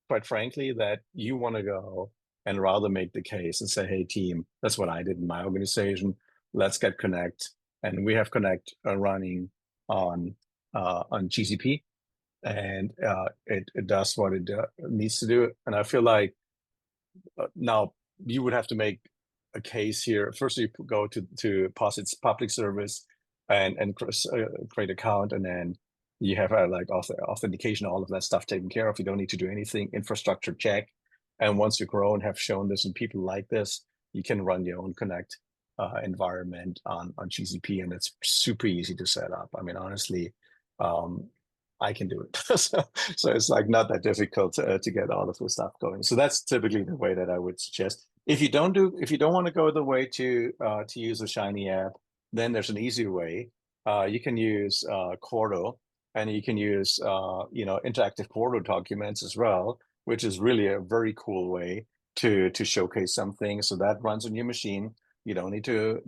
quite frankly, that you want to go and rather make the case and say, hey, team, that's what I did in my organization. Let's get Connect. And we have Connect running on GCP, and it does what it needs to do. And I feel like now you would have to make a case here. First, you go to Posit's public service and create account, and then you have like authentication, all of that stuff taken care of. You don't need to do anything. Infrastructure check. And once you grow and have shown this and people like this, you can run your own Connect environment on GCP, and it's super easy to set up. I mean, honestly, I can do it. so it's like not that difficult to get all of the stuff going. So that's typically the way that I would suggest. If you don't want to go the way to use a Shiny app, then there's an easier way. you can use Cordo, and you can use interactive Cordo documents as well, which is really a very cool way to showcase something. So that runs on your machine. You don't need to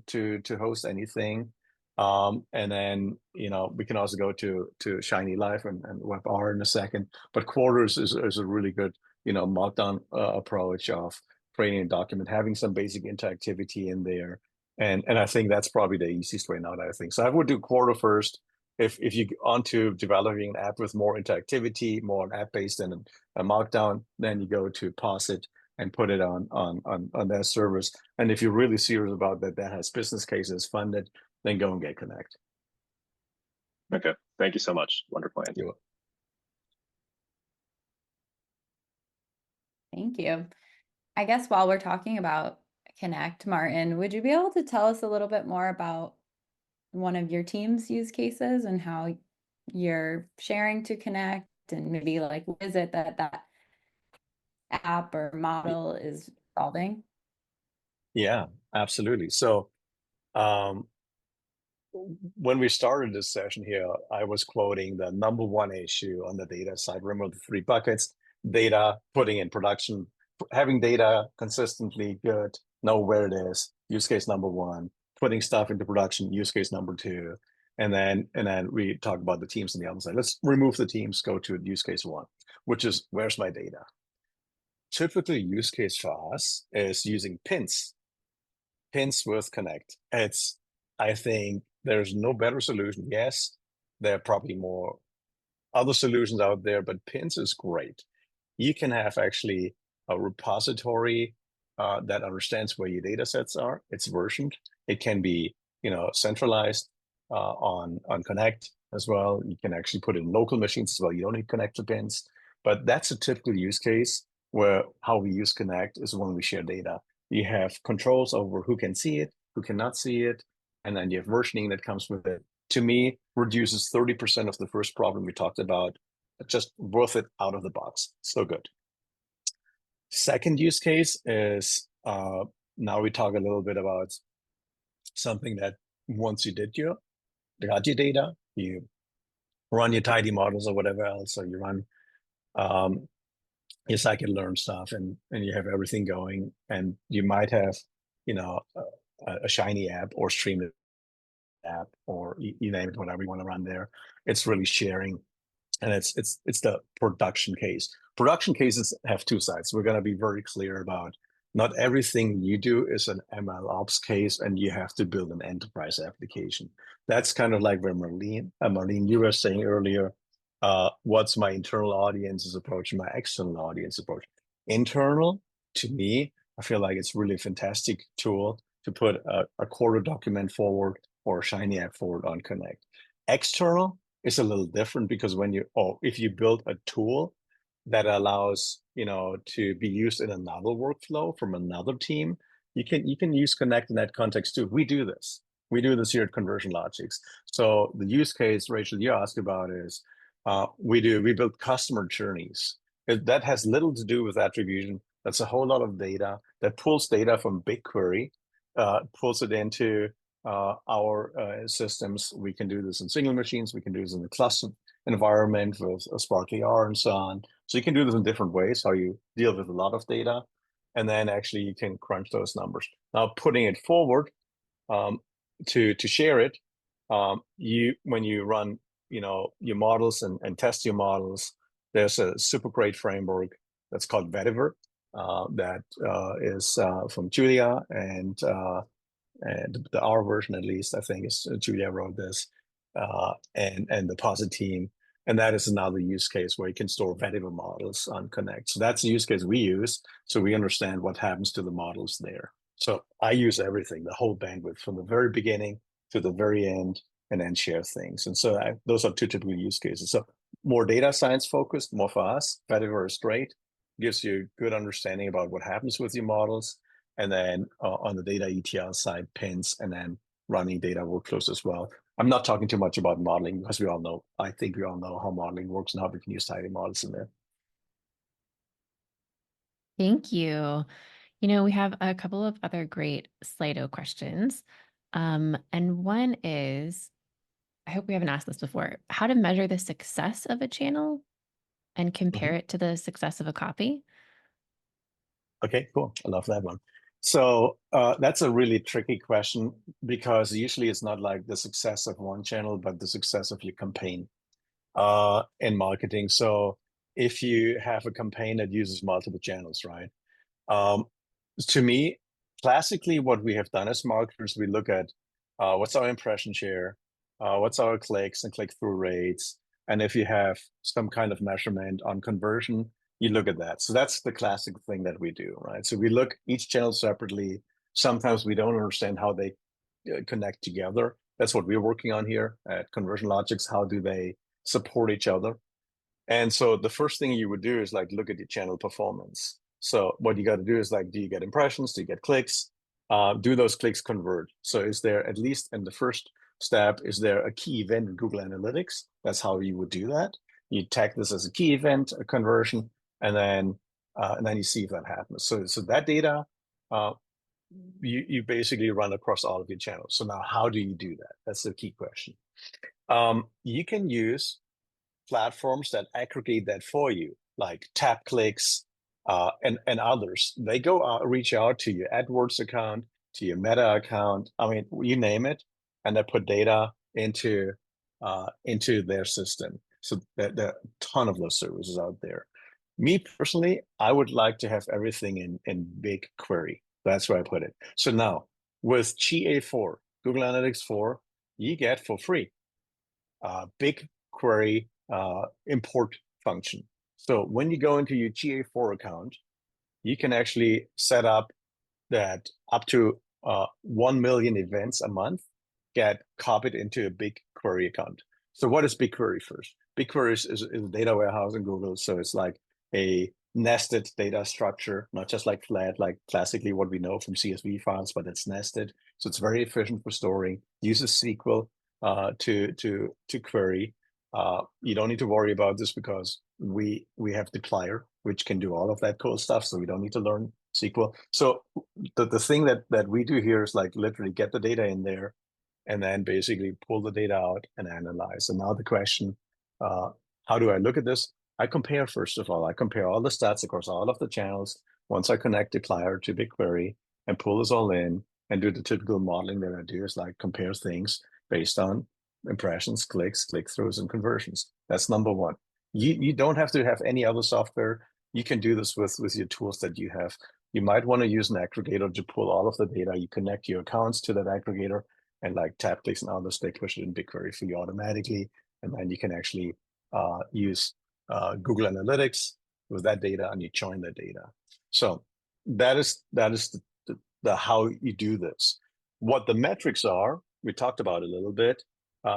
host anything. And then we can also go to Shiny Live and WebR in a second. But Cordo is a really good markdown approach of creating a document, having some basic interactivity in there. And I think that's probably the easiest way now that I think. So I would do Cordo first. If you onto developing an app with more interactivity, more app-based than a markdown, then you go to Posit and put it on their servers. And if you're really serious about that has business cases funded, then go and get Connect. Okay, thank you so much. Wonderful answer. Thank you. I guess while we're talking about Connect, Martin, would you be able to tell us a little bit more about one of your team's use cases and how you're sharing to Connect, and maybe like what is it that app or model is solving? Yeah, absolutely. So when we started this session here, I was quoting the number one issue on the data side. Remember the 3 buckets: data, putting in production, having data consistently good, know where it is, use case number 1, putting stuff into production, use case number 2. And then we talk about the teams on the other side. Let's remove the teams, go to use case 1, which is where's my data? Typically, use case for us is using pins with Connect. I think there's no better solution. Yes, there are probably more other solutions out there, but pins is great. You can have actually a repository that understands where your data sets are. It's versioned. It can be centralized on Connect as well. You can actually put it in local machines as well. You don't need connector pins, but that's a typical use case where how we use Connect is when we share data. You have controls over who can see it, who cannot see it, and then you have versioning that comes with it. To me, reduces 30% of the first problem we talked about. Just worth it out of the box. So good. Second use case is now we talk a little bit about something that once you got your data, you run your tidy models or whatever else, or you run your scikit-learn stuff, and you have everything going, and you might have a Shiny app or Streamlit app, or you name it, whatever you want to run there. It's really sharing, and it's the production case. Production cases have 2 sides. We're going to be very clear about not everything you do is an ML ops case, and you have to build an enterprise application. That's kind of like where Marlene, you were saying earlier, what's my internal audience's approach and my external audience approach. Internal, to me, I feel like it's really a fantastic tool to put a Cordo document forward or a Shiny app forward on Connect. External is a little different, because if you build a tool that allows to be used in another workflow from another team, you can use Connect in that context too. We do this here at Conversion Logix. So the use case, Rachel, you asked about is we build customer journeys. That has little to do with attribution. That's a whole lot of data that pulls data from BigQuery, pulls it into our systems. We can do this in single machines. We can do this in the cluster environment with a Spark AR and so on. So you can do this in different ways, how you deal with a lot of data, and then actually you can crunch those numbers. Now putting it forward to share it, when you run your models and test your models, there's a super great framework that's called Vetiver that is from Julia, and the R version, at least, I think, is Julia wrote this, and the Posit team. And that is another use case where you can store Vetiver models on Connect. So that's the use case we use, so we understand what happens to the models there. So I use everything, the whole bandwidth, from the very beginning to the very end, and then share things. And so those are 2 typical use cases. So more data science focused, more for us. Vetiver is great, gives you a good understanding about what happens with your models. And then on the data ETL side, pins, and then running data workflows as well. I'm not talking too much about modeling, because I think we all know how modeling works and how we can use tidy models in there. Thank you. We have a couple of other great Slido questions. And one is, I hope we haven't asked this before, how to measure the success of a channel and compare it to the success of a copy? Okay, cool. I love that one. So that's a really tricky question because usually it's not like the success of one channel, but the success of your campaign in marketing. So if you have a campaign that uses multiple channels, right? Um, to me, classically, what we have done as marketers, we look at what's our impression share, what's our clicks and click-through rates, and if you have some kind of measurement on conversion, you look at that. So that's the classic thing that we do, right? So we look each channel separately. Sometimes we don't understand how they connect together. That's what we're working on here at Conversion Logix. How do they support each other? And so the first thing you would do is like look at the channel performance. So what you got to do is like, do you get impressions? Do you get clicks? Do those clicks convert? So is there, at least in the first step, is there a key event in Google Analytics? That's how you would do that. You tag this as a key event, a conversion, and then you see if that happens. So that data, you basically run across all of your channels. So now how do you do that? That's the key question. You can use platforms that aggregate that for you, like TapClicks and others. They go out, reach out to your AdWords account, to your Meta account. I mean, you name it, and they put data into their system. So there are a ton of those services out there. Me personally, I would like to have everything in BigQuery. That's where I put it. So now with GA4, Google Analytics 4, you get for free BigQuery import function. So when you go into your GA4 account, you can actually set up that up to 1 million events a month get copied into a BigQuery account. So what is BigQuery first? BigQuery is a data warehouse in Google. So it's like a nested data structure, not just like flat, like classically what we know from CSV files, but it's nested. So it's very efficient for storing, uses SQL to query. You don't need to worry about this because we have dplyr, which can do all of that cool stuff. So we don't need to learn SQL. So the thing that we do here is like literally get the data in there and then basically pull the data out and analyze. And now the question, how do I look at this? I compare, first of all, I compare all the stats across all of the channels. Once I connect dplyr to BigQuery and pull this all in and do the typical modeling that I do is like compare things based on impressions, clicks, click-throughs, and conversions. That's number one. You don't have to have any other software. You can do this with your tools that you have. You might want to use an aggregator to pull all of the data. You connect your accounts to that aggregator and like TapClicks and others, they push it in BigQuery for you automatically. And then you can actually use Google Analytics with that data and you join that data. So that is the how you do this. What the metrics are, we talked about a little bit.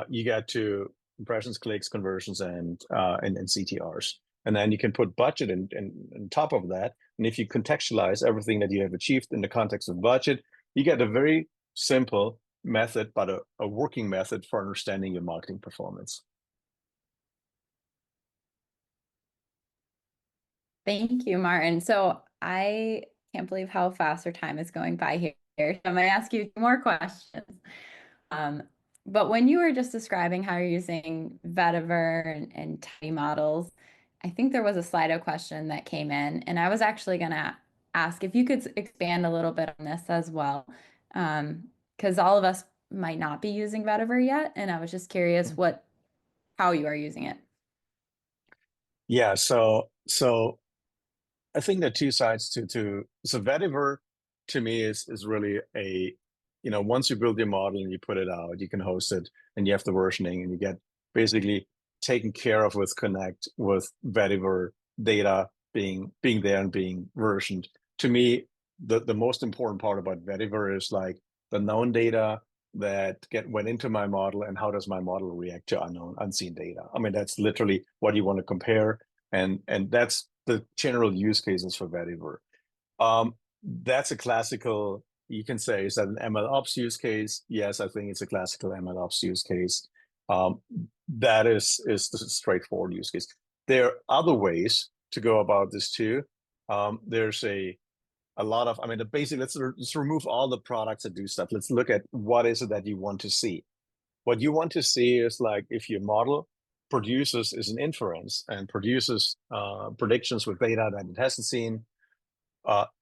You get to impressions, clicks, conversions, and CTRs. And then you can put budget in top of that. And if you contextualize everything that you have achieved in the context of budget, you get a very simple method, but a working method for understanding your marketing performance. Thank you, Martin. So I can't believe how fast our time is going by here. So I'm going to ask you more questions. But when you were just describing how you're using Vetiver and Tidy models, I think there was a Slido question that came in, and I was actually going to ask if you could expand a little bit on this as well, because all of us might not be using Vetiver yet, and I was just curious how you are using it. Yeah, so I think there are two sides to so Vetiver to me is really a, once you build your model and you put it out, you can host it and you have the versioning and you get basically taken care of with Connect with Vetiver data being there and being versioned. To me, the most important part about Vetiver is like the known data that went into my model and how does my model react to unseen data. I mean, that's literally what you want to compare, and that's the general use cases for Vetiver. That's a classical, you can say, is that an MLOps use case? Yes, I think it's a classical MLOps use case. That is the straightforward use case. There are other ways to go about this too. There's a lot of, I mean, basically, let's remove all the products that do stuff. Let's look at what is it that you want to see. What you want to see is like if your model produces is an inference and produces predictions with data that it hasn't seen,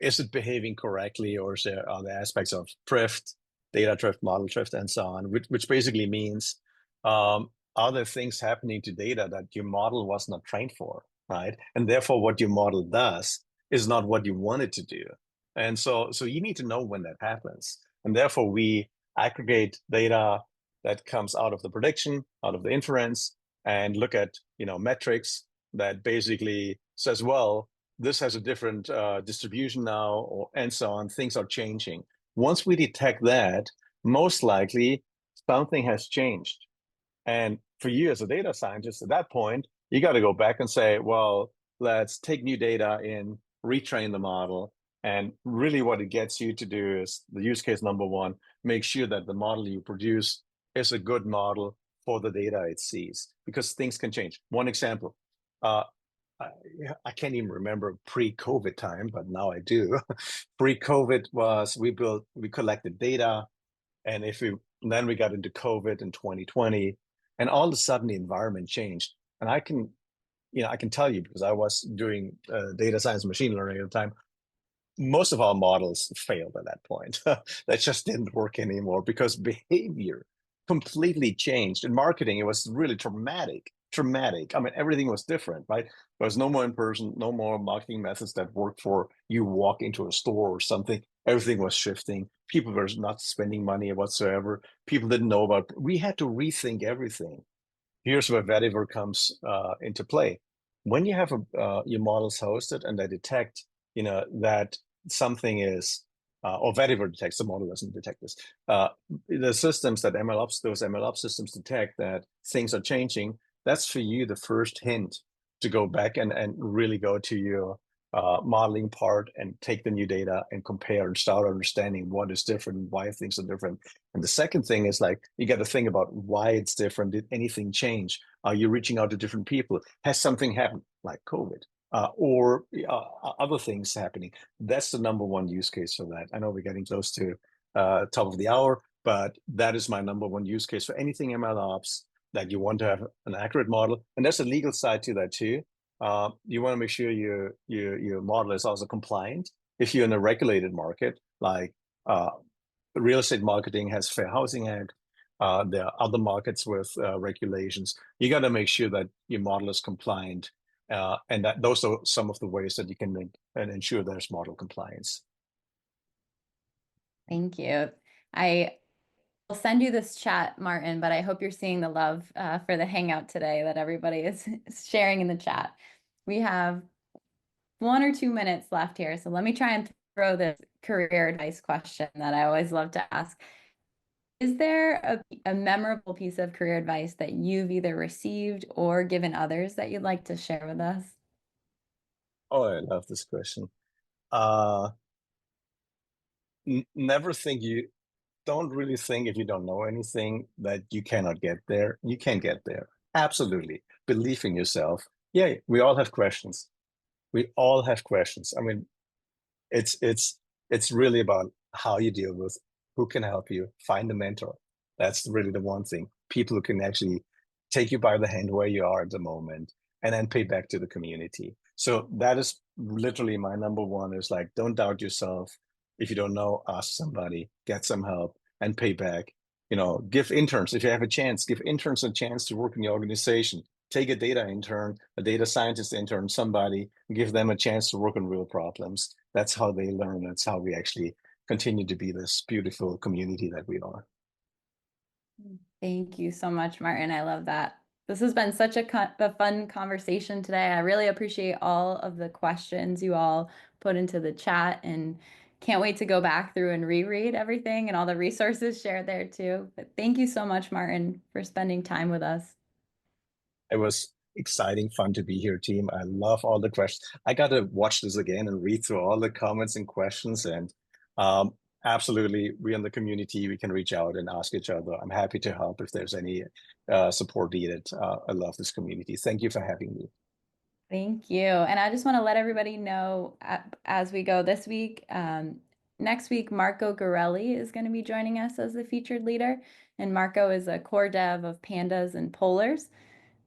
is it behaving correctly, or is there are there aspects of drift, data drift, model drift, and so on, which basically means are there things happening to data that your model was not trained for, right? And therefore, what your model does is not what you want it to do. And so you need to know when that happens. And therefore, we aggregate data that comes out of the prediction, out of the inference, and look at metrics that basically says, well, this has a different distribution now, and so on. Things are changing. Once we detect that, most likely something has changed. And for you as a data scientist at that point, you got to go back and say, well, let's take new data in, retrain the model. And really what it gets you to do is the use case number one, make sure that the model you produce is a good model for the data it sees, because things can change. One example, I can't even remember pre-COVID time, but now I do. Pre-COVID was we collected data, and then we got into COVID in 2020, and all of a sudden the environment changed. And I can tell you, because I was doing data science, machine learning at the time, most of our models failed at that point. That just didn't work anymore because behavior completely changed. In marketing, it was really traumatic. I mean, everything was different, right? There was no more in person, no more marketing methods that worked for you walk into a store or something. Everything was shifting. People were not spending money whatsoever. People didn't know about, we had to rethink everything. Here's where Vetiver comes into play. When you have your models hosted and they detect, that something is, or Vetiver detects, the model doesn't detect this. The systems that those MLOps systems detect that things are changing, that's for you the first hint to go back and really go to your modeling part and take the new data and compare and start understanding what is different, why things are different. And the second thing is like, you got to think about why it's different. Did anything change? Are you reaching out to different people? Has something happened like COVID? Or other things happening? That's the number one use case for that. I know we're getting close to top of the hour, but that is my number one use case for anything MLOps, that you want to have an accurate model. And there's a legal side to that too. You want to make sure your model is also compliant. If you're in a regulated market, like real estate marketing has Fair Housing Act, there are other markets with regulations. You got to make sure that your model is compliant. And that those are some of the ways that you can make and ensure there's model compliance. Thank you. I will send you this chat, Martin, but I hope you're seeing the love for the Hangout today that everybody is sharing in the chat. We have 1 or 2 minutes left here, so let me try and throw this career advice question that I always love to ask. Is there a memorable piece of career advice that you've either received or given others that you'd like to share with us? Oh, I love this question. Never think don't really think if you don't know anything that you cannot get there. You can get there. Absolutely. Believe in yourself. Yeah, we all have questions. We all have questions. I mean, it's really about how you deal with who can help you, find a mentor. That's really the one thing. People who can actually take you by the hand where you are at the moment and then pay back to the community. So that is literally my number one, is like, don't doubt yourself. If you don't know, ask somebody, get some help, and pay back. Give interns, if you have a chance, give interns a chance to work in the organization. Take a data intern, a data scientist intern, somebody, give them a chance to work on real problems. That's how they learn. That's how we actually continue to be this beautiful community that we are. Thank you so much, Martin. I love that. This has been such a fun conversation today. I really appreciate all of the questions you all put into the chat, and can't wait to go back through and reread everything and all the resources shared there too. But thank you so much, Martin, for spending time with us. It was exciting, fun to be here, team. I love all the questions. I got to watch this again and read through all the comments and questions. And absolutely, we in the community, we can reach out and ask each other. I'm happy to help if there's any support needed. I love this community. Thank you for having me. Thank you. And I just want to let everybody know as we go this week, next week, Marco Gorelli is going to be joining us as the featured leader. And Marco is a core dev of pandas and polars.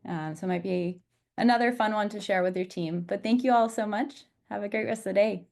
So it might be another fun one to share with your team. But thank you all so much. Have a great rest of the day.